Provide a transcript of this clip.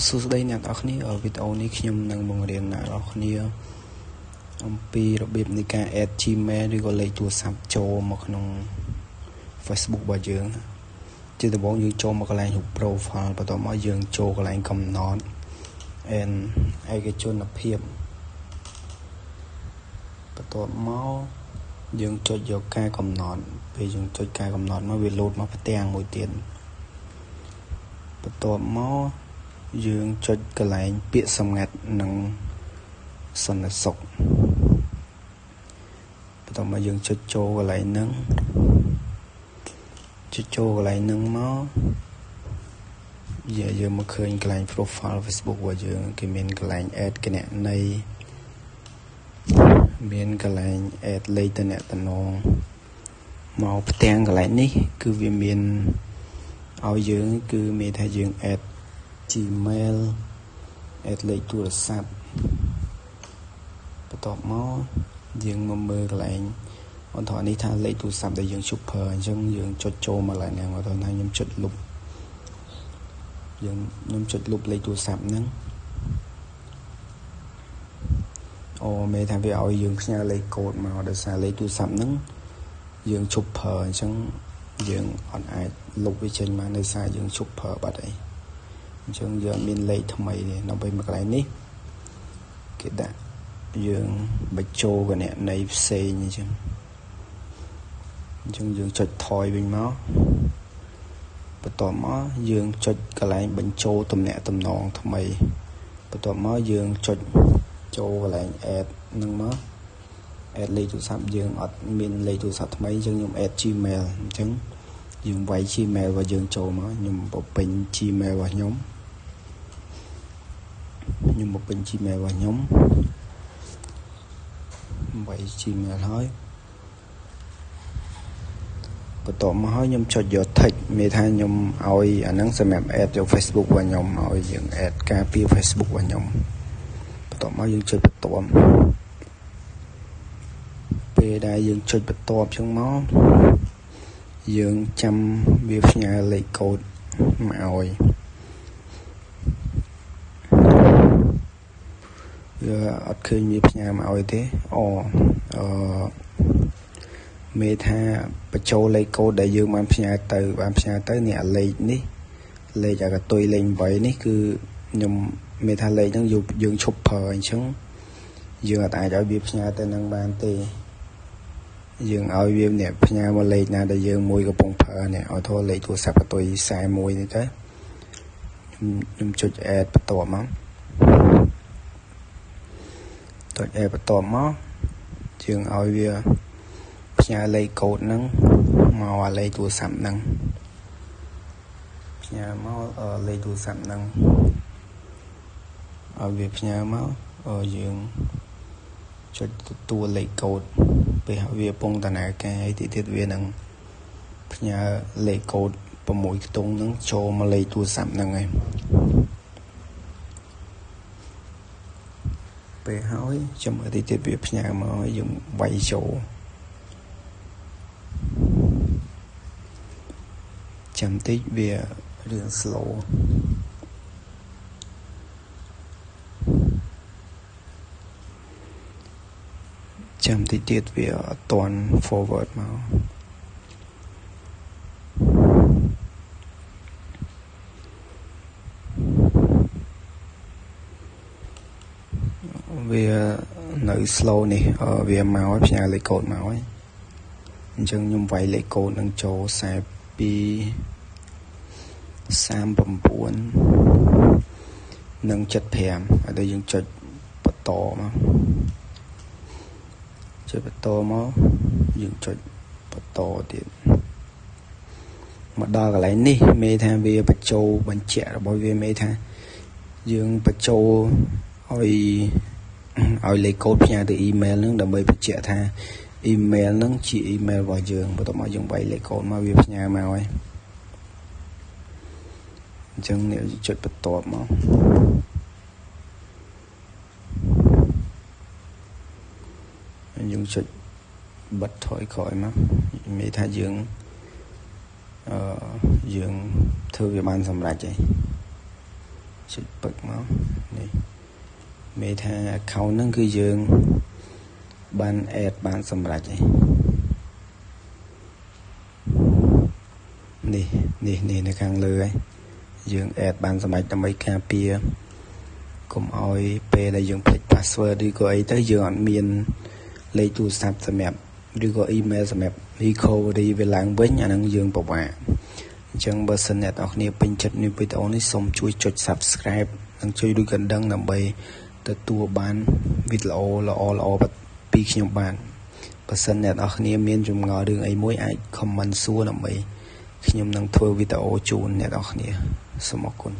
សួស្តីអ្នកនរគ្នាវីដេអូនេះខ្ញុំនឹងបង្រៀនអ្នកនរគ្នាអំពីរបៀបនៃការ add Gmail ឬក៏លេខទូរស័ព្ទចូលមកក្នុង Facebook របស់យើងជាដំបូងយើងចូលមកកន្លែងរូប profile បន្ទាប់មកយើងចូលកន្លែងកំណត់ and ឯកជនភាពបន្ទាប់មកយើងចុចយកការកំណត់ពេលយើងចុចការកំណត់មកវាលោតមកផ្ទាំងមួយទៀតបន្ទាប់មកយើងចុចកន្លែងពាក្យសម្ងាត់និងសន្តិសុខបន្ទាប់មកយើងចុចចូលកន្លែងហ្នឹងចុចចូលកន្លែងហ្នឹងមកយើងមកឃើញកន្លែង profile Facebook របស់យើងគេមានកន្លែង add គណនីមានកន្លែង add លេខទំនាក់ទំនងមកផ្ទាំងកន្លែងនេះគឺវាមានឲ្យយើងគឺមានថាយើង add Gmail add លេខទូរស័ព្ទបន្ទាប់មកយើងមកមើលកន្លែងអន្តរនេះថាលេខទូរស័ព្ទដែលយើងជួបប្រើអញ្ចឹងយើងចុចចូលមកឡើងហ្នឹងអត់ថាខ្ញុំចុចលុបខ្ញុំចុចលុបលេខទូរស័ព្ទហ្នឹងមេថាវាឲ្យយើងផ្ញើលេខកូដមកដោយសារលេខទូរស័ព្ទហ្នឹងយើងជប់ប្រើអញ្ចឹងយើងអត់អាចលុបវាចេញបានដោយសារយើងជប់ប្រើបាត់អីអញ្ចឹងយើងមានលេខថ្មីនេះនៅពេលមកកន្លែងនេះគេដាក់យើងបញ្ចូលគណនីផ្សេងអញ្ចឹងយើងចុចថយវិញមកបន្ទាប់មកយើងចុចកន្លែងបញ្ចូលទំនាក់ទំនងថ្មីបន្ទាប់មកយើងចុចចូលកន្លែង add ហ្នឹងមក add លេខទូរស័ព្ទយើងអត់មានលេខទូរស័ព្ទថ្មីអញ្ចឹងខ្ញុំ add Gmail អញ្ចឹងយើងវាយ Gmail របស់យើងចូលមកខ្ញុំបំពេញ Gmail របស់ខ្ញុំបំពេញ Gmail របស់ខ្ញុំវាយ Gmail ហើយបន្ទាប់មកហើយខ្ញុំចុចយក text មានថាខ្ញុំឲ្យអាហ្នឹងសម្រាប់ add យក Facebook របស់ខ្ញុំឲ្យយើង add ការពារ Facebook របស់ខ្ញុំបន្ទាប់មកយើងចុចបន្ទាប់ពេលដែលយើងចុចបន្ទាប់ចឹងមកយើងចាំវាផ្ញើលេខកូដមកឲ្យវាអត់ឃើញវាផ្ញើមកឲ្យទេមេថាបញ្ចូលលេខកូដដែលយើងបានផ្ញើទៅនេះអាលេខនេះលេខអាកតុយលេខ8នេះគឺខ្ញុំមេថាលេខហ្នឹងយើងឈប់ប្រើអញ្ចឹងយើងអាចឲ្យវាផ្ញើទៅនឹងបានទេយើងឲ្យវាអ្នកផ្ញើមកលេខណាដែលយើងមួយកំពុងប្រើនេះឲ្យធោះលេខទូរស័ព្ទកតុយ41នេះទៅខ្ញុំចុច add បន្ទាប់មកចុច add បន្ទាប់មកយើងឲ្យវាផ្ញើលេខកូដហ្នឹងមកអាលេខទូរស័ព្ទហ្នឹងផ្ញើមកលេខទូរស័ព្ទហ្នឹងឲ្យវាផ្ញើមកយើងចុចទទួលលេខកូដពេលវាពងដំណើរការឲ្យទៀតវានឹងផ្ញើលេខកូដ6ខ្ទង់ហ្នឹងចូលមកលេខទូរស័ព្ទហ្នឹងឯងពេលហើយចាំមើលទៀតវាផ្ញើមកឲ្យយើងវាយចូលចាំតិចវារឿង slowចាំតិចទៀតវាអត់ទាន់ forward មកវានៅ slow នេះវាមកឲ្យផ្ញើលេខកូដមកហើយអញ្ចឹងខ្ញុំវាយលេខកូដនឹងចូល42 39និង 75ហើយយើងចុចបន្តមកយើងចុចបន្តទៀតមកដល់កន្លែងនេះមេថាវាបញ្ចូលបញ្ជាក់របស់វាមេថាយើងបញ្ចូលឲ្យលេខកូដផ្ញើទៅ email ហ្នឹងដើម្បីបញ្ជាក់ថា email ហ្នឹងជា email របស់យើងបន្ទាប់មកយើងវាយលេខកូដមកវាផ្ញើមកហើយអញ្ចឹងអ្នកចុចបន្ទាប់មកយើងចុចបិទថយក្រោយមកមានថាយើងធ្វើវាបានសម្រេចហើយ chụp bật máu này mấy tha account nó cứ dương ban add ban sầm rạch này nó càng lười dương add ban sầm rạch tầm mấy copy cùng oi p là dương pick password đi gọi tới dương miền lấy tu sắp sầm mẹp đi gọi email sầm mẹp recovery về làng với nhà năng dương bộc ạ chẳng bớt sân net ở này bên chất new video này xong chui chốt subscribe năng chui đôi gần đăng làm bài từ tua bán video là bật pi khi nhung bán bớt sân net ở này miền dùng ngõ đường ấy mỗi ai comment xua làm bài khi nhung năng thua video chun net ở này xong một con